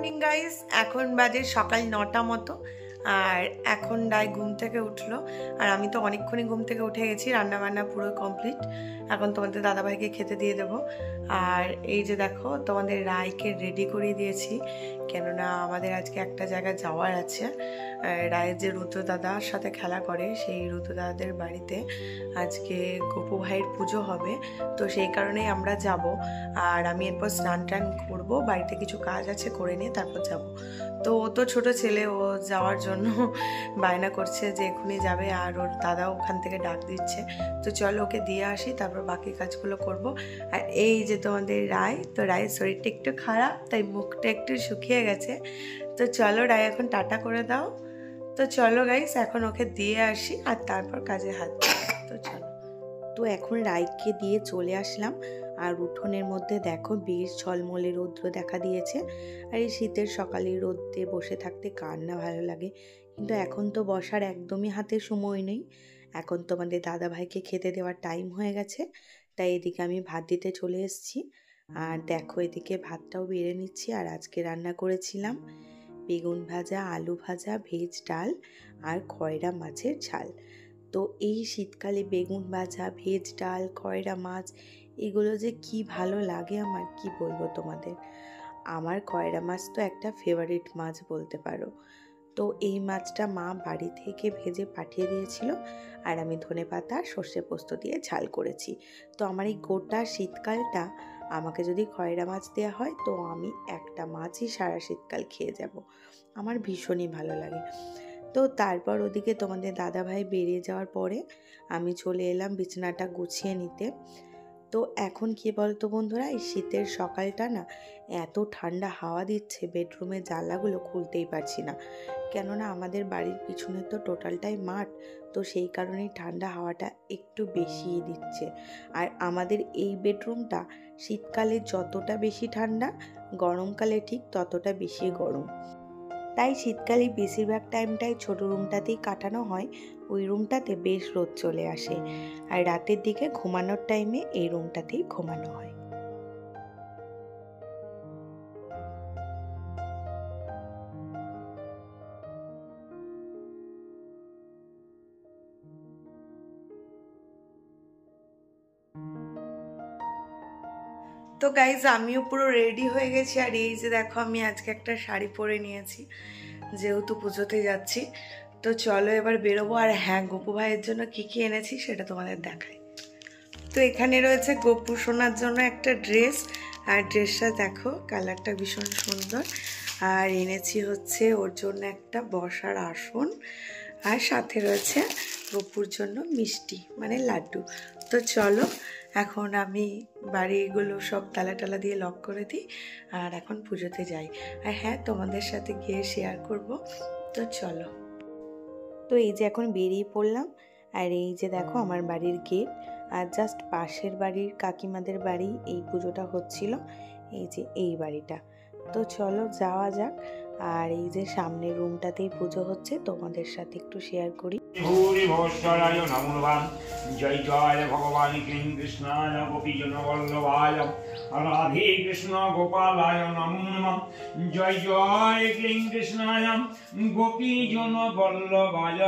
Morning guys, এখন বাজে সকাল 9টা মতো। আর এখন ডাই ঘুম থেকে উঠলো, আর আমি তো অনেকক্ষণই ঘুম থেকে উঠে গেছি। রান্নাবান্না পুরো কমপ্লিট। এখন তোমাদের দাদাভাইকে খেতে দিয়ে দেবো। আর এই যে দেখো, তোমাদের রায়কে রেডি করিয়ে দিয়েছি, কেননা আমাদের আজকে একটা জায়গায় যাওয়ার আছে। রায়ের যে রুদ্র দাদার সাথে খেলা করে, সেই রুদ্র দাদাদের বাড়িতে আজকে গোপু ভাইয়ের পুজো হবে, তো সেই কারণেই আমরা যাব। আর আমি এরপর স্নান টান করবো, বাড়িতে কিছু কাজ আছে করে নিয়ে তারপর যাব। তো ও তো ছোটো ছেলে, ও যাওয়ার জন্য বায়না করছে যে এখনই যাবে, আর ওর দাদা ওখান থেকে ডাক দিচ্ছে। তো চলো ওকে দিয়ে আসি, তারপর বাকি কাজগুলো করব। আর এই যে তোমাদের রায়, তো রায়ের শরীরটা একটু খারাপ, তাই মুখটা একটু শুকিয়ে গেছে। তো চলো রায় এখন টাটা করে দাও। তো চলো গাইস, এখন ওকে দিয়ে আসি আর তারপর কাজে হাত দিই। তো চলো। তো এখন রায়কে দিয়ে চলে আসলাম। আর উঠোনের মধ্যে দেখো বেশ ঝলমলে রৌদ্র দেখা দিয়েছে। আর এই শীতের সকালে রোদ্রে বসে থাকতে কার না ভালো লাগে, কিন্তু এখন তো বসার একদমই হাতে সময় নেই। এখন তোমাদের দাদা ভাইকে খেতে দেওয়ার টাইম হয়ে গেছে, তাই এদিকে আমি ভাত দিতে চলে এসেছি। আর দেখো এদিকে ভাতটাও বেড়ে নিচ্ছি। আর আজকে রান্না করেছিলাম বেগুন ভাজা, আলু ভাজা, ভেজ ডাল আর খয়রা মাছের ঝাল। তো এই শীতকালে বেগুন ভাজা, ভেজ ডাল, খয়রা মাছ, এগুলো যে কি ভালো লাগে আমার, কি বলবো তোমাদের। আমার খয়রা মাছ তো একটা ফেভারিট মাছ বলতে পারো। তো এই মাছটা মা বাড়ি থেকে ভেজে পাঠিয়ে দিয়েছিল, আর আমি ধনেপাতা সর্ষে পোস্ত দিয়ে ঝাল করেছি। তো আমার এই গোটা শীতকালটা আমাকে যদি খয়রা মাছ দেওয়া হয়, তো আমি একটা মাছই সারা শীতকাল খেয়ে যাব। আমার ভীষণই ভালো লাগে। তো তারপর ওদিকে তোমাদের দাদাভাই বেরিয়ে যাওয়ার পরে আমি চলে এলাম বিছানাটা গুছিয়ে নিতে। তো এখন কি বলতো বন্ধুরা, এই শীতের সকালটা না এত ঠান্ডা হাওয়া দিচ্ছে, বেডরুমের জানলাগুলো খুলতেই পারছি না, কেননা আমাদের বাড়ির পিছনে তো টোটালটাই মাঠ। তো সেই কারণেই ঠান্ডা হাওয়াটা একটু বেশিই দিচ্ছে। আর আমাদের এই বেডরুমটা শীতকালে যতটা বেশি ঠান্ডা, গরমকালে ঠিক ততটা বেশি গরম। তাই শীতকালে বেশিরভাগ টাইমটাই ছোট রুমটাতেই কাটানো হয়। ওই রুমটাতে বেশ রোদ চলে আসে, আর রাতের দিকে ঘুমানোর টাইমে এই রুমটাতেই ঘুমানো হয়। তো গাইজ, আমিও পুরো রেডি হয়ে গেছি। আর এই যে দেখো, আমি আজকে একটা শাড়ি পরে নিয়েছি, যেহেতু পুজোতে যাচ্ছি। তো চলো এবার বেরোবো। আর হ্যাঁ, গপু ভাইয়ের জন্য কি কি এনেছি সেটা তোমাদের দেখাই। তো এখানে রয়েছে গপু সোনার জন্য একটা ড্রেস। আর ড্রেসটা দেখো, কালারটা ভীষণ সুন্দর। আর এনেছি হচ্ছে ওর জন্য একটা বসার আসন, আর সাথে রয়েছে গপুর জন্য মিষ্টি মানে লাড্ডু। তো চলো এখন আমি বাড়িগুলো সব তালা টালা দিয়ে লক করে দিই, আর এখন পুজোতে যাই। আর হ্যাঁ, তোমাদের সাথে গিয়ে শেয়ার করব। তো চলো। তো এই যে এখন বেরিয়ে পড়লাম। আর এই যে দেখো আমার বাড়ির গেট, আর জাস্ট পাশের বাড়ির কাকিমাদের বাড়ি এই পুজোটা হচ্ছিল, এই যে এই বাড়িটা। তো চলো যাওয়া যাক। আর এই যে সামনের রুমটাতেই পুজো হচ্ছে, তোমাদের সাথে একটু শেয়ার করি। জয় জয় ভগবান কৃষ্ণায় গোপীজন বল্লভায় রাধে কৃষ্ণ গোপালায় নমো নমঃ। জয় জয় কৃষ্ণায় গোপীজন বল্লভায়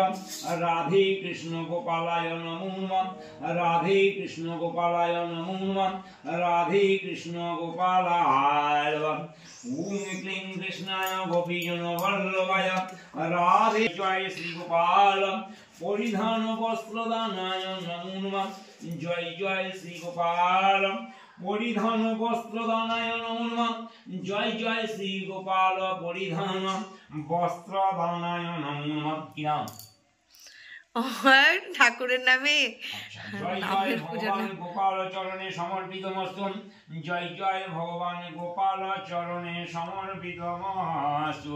রাধে কৃষ্ণ গোপালায় নমো নমঃ। রাধে কৃষ্ণ গোপালায় নমো নমঃ। রাধে কৃষ্ণ গোপালায় নমঃ। ওম ক্লীং কৃষ্ণায় গোপীজন বল্লভায় রাধে। জয় শ্রী গোপাল পরিধান বস্ত্র দানায় নমো নমঃ। জয় জয় শ্রী গোপাল পরিধান বস্ত্র দানায় নমো নমঃ। জয় জয় শ্রী গোপাল পরিধান বস্ত্র দানায় নমো নমঃ। কি নাম? ঠাকুরের নামে। জয় জয় ভগবান গোপাল চরণে সমর্পিত মস্তু। জয় জয় ভগবান গোপাল চরণে সমর্পিত মস্তু।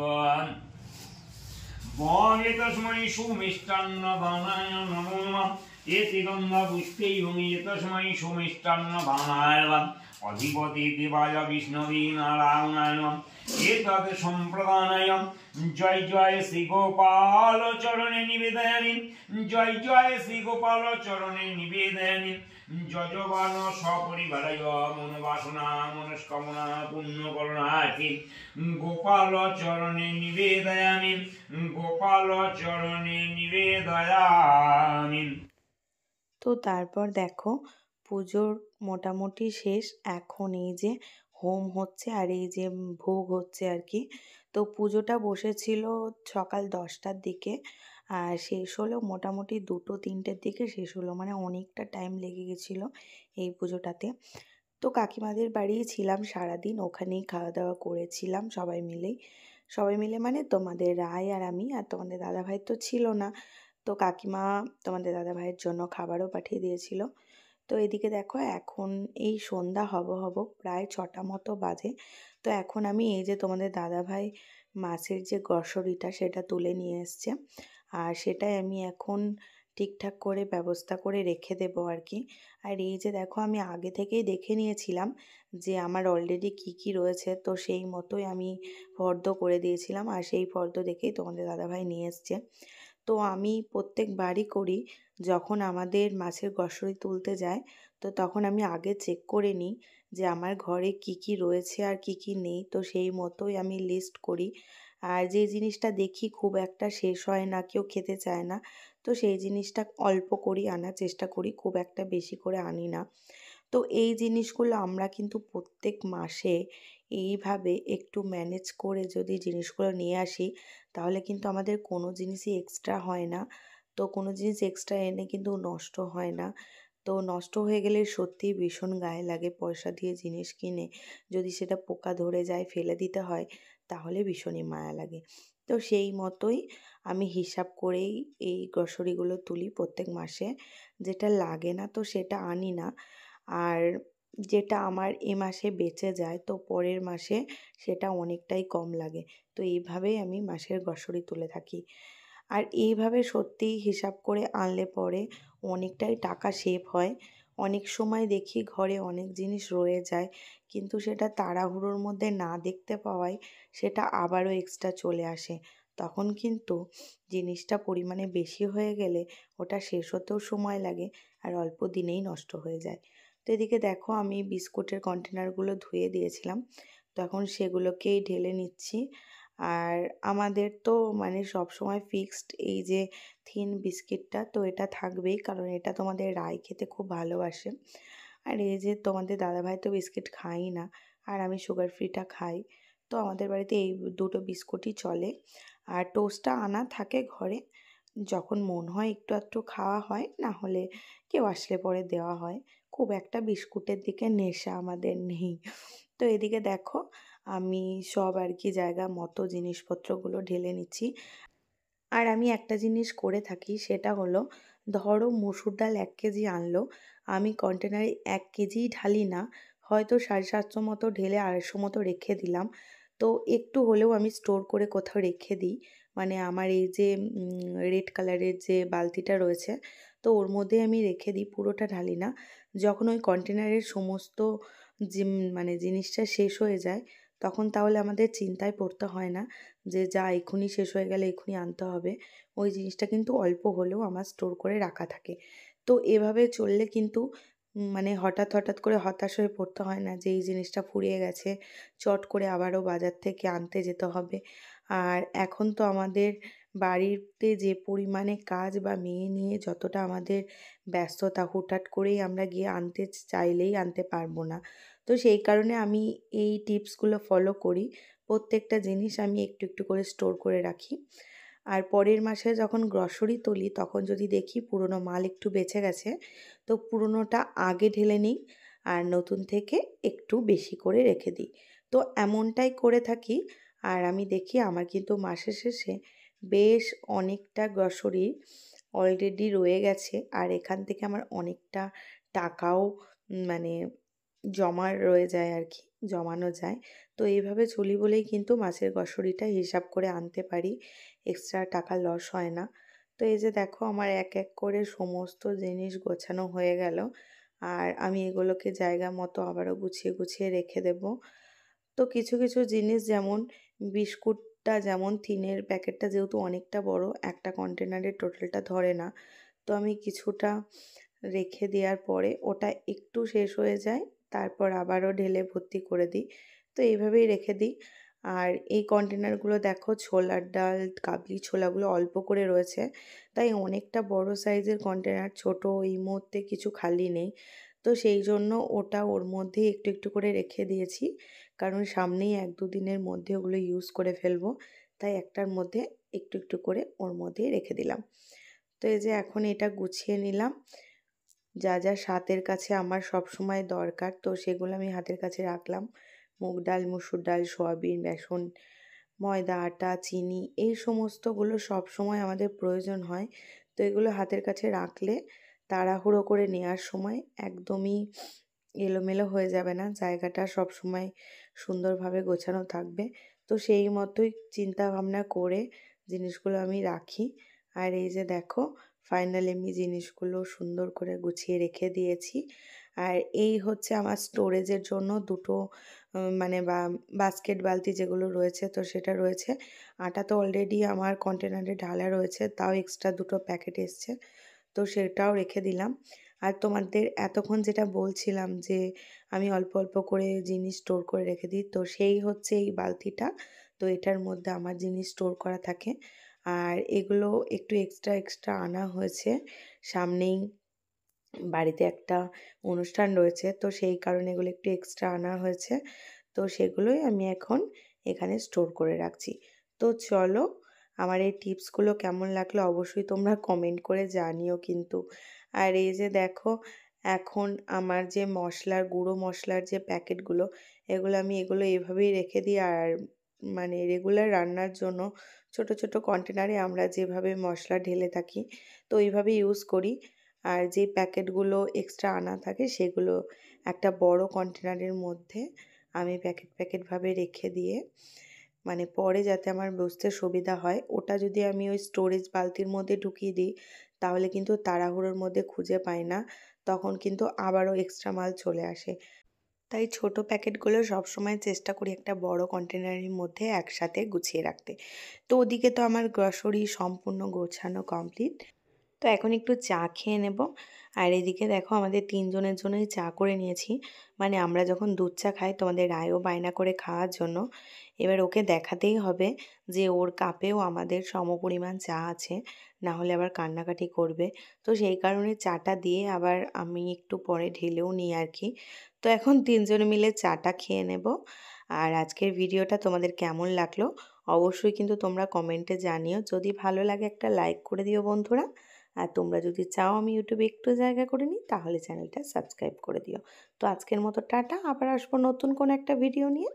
বনে তস্मै সুমিষ্টান্ন দানায় নমো নমঃ। এতে গন্ধা পুষ্পে ভূমি তস্मै সুমিষ্টান্ন দানায় নমঃ। অধিপতি দেবায় বিষ্ণবে নারায়ণায় নমঃ। এতৎ সম্প্রদানায় জয় জয় শ্রী গোপাল চরণে নিবেদয়ামি। জয় জয় শ্রী গোপাল চরণে নিবেদয়ামি। যজবান সপরিবারায় মনোবাসনা মনস্কামনা পুণ্যকরণার্থে গোপাল চরণে নিবেদয়ামি, গোপাল চরণে নিবেদয়ামি। তো তারপর দেখো পুজোর মোটামুটি শেষ। এখন এই যে হোম হচ্ছে আর এই যে ভোগ হচ্ছে আর কি। তো পুজোটা বসেছিল সকাল 10টার দিকে আর শেষ হলো মোটামুটি 2-3টের দিকে শেষ হলো, মানে অনেকটা টাইম লেগে গেছিলো এই পুজোটাতে। তো কাকিমাদের বাড়িই ছিলাম সারাদিন, ওখানেই খাওয়া দাওয়া করেছিলাম সবাই মিলে মানে তোমাদের রায় আর আমি, আর তোমাদের দাদাভাই তো ছিল না। তো কাকিমা তোমাদের দাদাভাইয়ের জন্য খাবারও পাঠিয়ে দিয়েছিল। তো এদিকে দেখো এখন এই সন্ধ্যা হব প্রায় 6টা মতো বাজে। তো এখন আমি এই যে তোমাদের দাদাভাই মাছের যে গ্রসারিটা সেটা তুলে নিয়ে এসছে, আর সেটাই আমি এখন ঠিকঠাক করে ব্যবস্থা করে রেখে দেবো আর কি। আর এই যে দেখো আমি আগে থেকেই দেখে নিয়েছিলাম যে আমার অলরেডি কি কি রয়েছে, তো সেই মতোই আমি ফর্দ করে দিয়েছিলাম আর সেই ফর্দ দেখেই তোমাদের দাদাভাই নিয়ে এসছে। তো আমি প্রত্যেকবারই করি, যখন আমাদের মাছের গ্রসারি তুলতে যায় তো তখন আমি আগে চেক করে নিই যে আমার ঘরে কি কি রয়েছে আর কি কি নেই, তো সেই মতোই আমি লিস্ট করি। আর যে জিনিসটা দেখি খুব একটা শেষ হয় না, কেউ খেতে চায় না, তো সেই জিনিসটা অল্প করি আনার চেষ্টা করি, খুব একটা বেশি করে আনি না। তো এই জিনিসগুলো আমরা কিন্তু প্রত্যেক মাসে এইভাবে একটু ম্যানেজ করে যদি জিনিসগুলো নিয়ে আসি তাহলে কিন্তু আমাদের কোনো জিনিসই এক্সট্রা হয় না। তো কোনো জিনিস এক্সট্রা এনে কিন্তু নষ্ট হয় না। তো নষ্ট হয়ে গেলে সত্যিই ভীষণ গায়ে লাগে, পয়সা দিয়ে জিনিস কিনে যদি সেটা পোকা ধরে যায় ফেলে দিতে হয় তাহলে ভীষণই মায়া লাগে। তো সেই মতোই আমি হিসাব করেই এই গ্রসারিগুলো তুলি প্রত্যেক মাসে। যেটা লাগে না তো সেটা আনি না, আর যেটা আমার এ মাসে বেঁচে যায় তো পরের মাসে সেটা অনেকটাই কম লাগে। তো এইভাবেই আমি মাসের গ্রসারি তুলে থাকি। আর এইভাবে সত্যিই হিসাব করে আনলে পরে অনেকটাই টাকা সেভ হয়। অনেক সময় দেখি ঘরে অনেক জিনিস রয়ে যায় কিন্তু সেটা তাড়াহুড়োর মধ্যে না দেখতে পাওয়ায় সেটা আবারও এক্সট্রা চলে আসে। তখন কিন্তু জিনিসটা পরিমাণে বেশি হয়ে গেলে ওটা শেষ হতেও সময় লাগে আর অল্প দিনেই নষ্ট হয়ে যায়। তো এদিকে দেখো আমি বিস্কুটের কন্টেনারগুলো ধুয়ে দিয়েছিলাম, তো এখন সেগুলোকেই ঢেলে নিচ্ছি। আর আমাদের তো মানে সবসময় ফিক্সড এই যে থিন বিস্কিটটা, তো এটা থাকবেই কারণ এটা তোমাদের রায় খেতে খুব ভালোবাসে। আর এই যে তোমাদের দাদাভাই তো বিস্কিট খাই না আর আমি সুগার ফ্রিটা খাই, তো আমাদের বাড়িতে এই দুটো বিস্কুটই চলে। আর টোস্টটা আনা থাকে ঘরে, যখন মন হয় একটু আধটু খাওয়া হয়, না হলে কেউ আসলে পরে দেওয়া হয়। খুব একটা বিস্কুটের দিকে নেশা আমাদের নেই। তো এদিকে দেখো আমি সব আর কি জায়গা মতো জিনিসপত্রগুলো ঢেলে নিচ্ছি। আর আমি একটা জিনিস করে থাকি সেটা হলো, ধরো মসুর ডাল 1 কেজি আনলো, আমি কন্টেনারে 1 কেজিই ঢালি না, হয়তো 750 মতো ঢেলে 250 মতো রেখে দিলাম। তো একটু হলেও আমি স্টোর করে কোথাও রেখে দিই, মানে আমার এই যে রেড কালারের যে বালতিটা রয়েছে তো ওর মধ্যে আমি রেখে দিই, পুরোটা ঢালি না। যখন ওই কন্টেনারের সমস্ত মানে জিনিসটা শেষ হয়ে যায় তখন তাহলে আমাদের চিন্তায় পড়তে হয় না যে যা এক্ষুনি শেষ হয়ে গেলে এক্ষুনি আনতে হবে। ওই জিনিসটা কিন্তু অল্প হলেও আমার স্টোর করে রাখা থাকে। তো এভাবে চললে কিন্তু মানে হঠাৎ করে হতাশ হয়ে পড়তে হয় না যে এই জিনিসটা ফুরিয়ে গেছে, চট করে আবারও বাজার থেকে আনতে যেতে হবে। আর এখন তো আমাদের বাড়িতে যে পরিমাণে কাজ বা মেয়ে নিয়ে যতটা আমাদের ব্যস্ততা, হুটহাট করেই আমরা গিয়ে আনতে চাইলেই আনতে পারবো না। তো সেই কারণে আমি এই টিপসগুলো ফলো করি। প্রত্যেকটা জিনিস আমি একটু একটু করে স্টোর করে রাখি। আর পরের মাসে যখন গ্রসারি তুলি তখন যদি দেখি পুরনো মাল একটু বেঁচে গেছে তো পুরনোটা আগে ঢেলে নিই আর নতুন থেকে একটু বেশি করে রেখে দিই। তো এমনটাই করে থাকি। আর আমি দেখি আমার কিন্তু মাসের শেষে বেশ অনেকটা গ্রসারি অলরেডি রয়ে গেছে আর এখান থেকে আমার অনেকটা টাকাও মানে জমা রয়ে যায় আর কি, জমানো যায়। তো এইভাবে চলি বলেই কিন্তু মাসের গ্রসারিটা হিসাব করে আনতে পারি, এক্সট্রা টাকা লস হয় না। তো এই যে দেখো আমার এক এক করে সমস্ত জিনিস গোছানো হয়ে গেল আর আমি এগুলোকে জায়গা মতো আবারও গুছিয়ে গুছিয়ে রেখে দেব। তো কিছু কিছু জিনিস যেমন বিস্কুটটা, যেমন থিনের প্যাকেটটা যেহেতু অনেকটা বড়, একটা কন্টেনারের টোটালটা ধরে না, তো আমি কিছুটা রেখে দেওয়ার পরে ওটা একটু শেষ হয়ে যায়, তারপর আবারও ঢেলে ভর্তি করে দিই। তো এইভাবেই রেখে দিই। আর এই কন্টেনারগুলো দেখো ছোলার ডাল, কাবলি ছোলাগুলো অল্প করে রয়েছে, তাই অনেকটা বড় সাইজের কন্টেনার, ছোট এই মুহূর্তে কিছু খালি নেই। তো সেই জন্য ওটা ওর মধ্যেই একটু একটু করে রেখে দিয়েছি, কারণ সামনেই 1-2 দিনের মধ্যে ওগুলো ইউজ করে ফেলবো, তাই একটার মধ্যে একটু একটু করে ওর মধ্যেই রেখে দিলাম। তো এই যে এখন এটা গুছিয়ে নিলাম, যা যা হাতের কাছে আমার সবসময় দরকার তো সেগুলো আমি হাতের কাছে রাখলাম। মুগ ডাল, মুসুর ডাল, সয়াবিন, বেসন, ময়দা, আটা, চিনি এই সমস্তগুলো সবসময় আমাদের প্রয়োজন হয়। তো এগুলো হাতের কাছে রাখলে তাড়াহুড়ো করে নেওয়ার সময় একদমই এলোমেলো হয়ে যাবে না, জায়গাটা সবসময় সুন্দরভাবে গোছানো থাকবে। তো সেই মতোই চিন্তা ভাবনা করে জিনিসগুলো আমি রাখি। আর এই যে দেখো ফাইনালি আমি জিনিসগুলো সুন্দর করে গুছিয়ে রেখে দিয়েছি। আর এই হচ্ছে আমার স্টোরেজের জন্য দুটো মানে বাস্কেট বালতি যেগুলো রয়েছে, তো সেটা রয়েছে। আটা তো অলরেডি আমার কন্টেনারে ঢালা রয়েছে, তাও এক্সট্রা দুটো প্যাকেট এসছে, তো সেটাও রেখে দিলাম। আর তোমাদের এতক্ষণ যেটা বলছিলাম যে আমি অল্প অল্প করে জিনিস স্টোর করে রেখে দিই, তো সেই হচ্ছে এই বালতিটা। তো এটার মধ্যে আমার জিনিস স্টোর করা থাকে। আর এগুলো একটু এক্সট্রা এক্সট্রা আনা হয়েছে, সামনেই বাড়িতে একটা অনুষ্ঠান রয়েছে, তো সেই কারণে এগুলো একটু এক্সট্রা আনা হয়েছে। তো সেগুলোই আমি এখন এখানে স্টোর করে রাখছি। তো চলো, আমার এই টিপসগুলো কেমন লাগলো অবশ্যই তোমরা কমেন্ট করে জানিও কিন্তু। আর এই যে দেখো এখন আমার যে মশলার গুঁড়ো মশলার যে প্যাকেটগুলো, এগুলো এভাবেই রেখে দিই। আর মানে রেগুলার রান্নার জন্য ছোট ছোট কন্টেনারে আমরা যেভাবে মশলা ঢেলে থাকি, তো ওইভাবে ইউজ করি। আর যে প্যাকেটগুলো এক্সট্রা আনা থাকে সেগুলো একটা বড় কন্টেনারের মধ্যে আমি প্যাকেট প্যাকেটভাবে রেখে দিয়ে, মানে পরে যাতে আমার বুঝতে সুবিধা হয়, ওটা যদি আমি ওই স্টোরেজ বালতির মধ্যে ঢুকিয়ে দিই তাহলে কিন্তু তাড়াহুড়োর মধ্যে খুঁজে পাই না, তখন কিন্তু আবারও এক্সট্রা মাল চলে আসে। তাই ছোট প্যাকেটগুলো সবসময় চেষ্টা করি একটা বড় কন্টেনারের মধ্যে একসাথে গুছিয়ে রাখতে। তো ওদিকে তো আমার গ্রসারি সম্পূর্ণ গোছানো কমপ্লিট। তো এখন একটু চা খেয়ে নেব। আর এদিকে দেখো আমাদের 3 জনের জন্যই চা করে নিয়েছি। মানে আমরা যখন দুধ চা খাই তোমাদের রায়ও বায়না করে খাওয়ার জন্য। এবার ওকে দেখাতেই হবে যে ওর কাপেও আমাদের সমপরিমাণ চা আছে, না হলে আবার কান্নাকাটি করবে। তো সেই কারণে চাটা দিয়ে আবার আমি একটু পরে ঢেলেও নিই আর কি। তো এখন 3 জনে মিলে চাটা খেয়ে নেব। আর আজকের ভিডিওটা তোমাদের কেমন লাগলো অবশ্যই কিন্তু তোমরা কমেন্টে জানিও। যদি ভালো লাগে একটা লাইক করে দিও বন্ধুরা। আর তোমরা যদি চাও আমি ইউটিউবে একটু জায়গা করে নিই তাহলে চ্যানেলটা সাবস্ক্রাইব করে দিও। তো আজকের মতো টাটা, আবার আসবো নতুন কোনো একটা ভিডিও নিয়ে।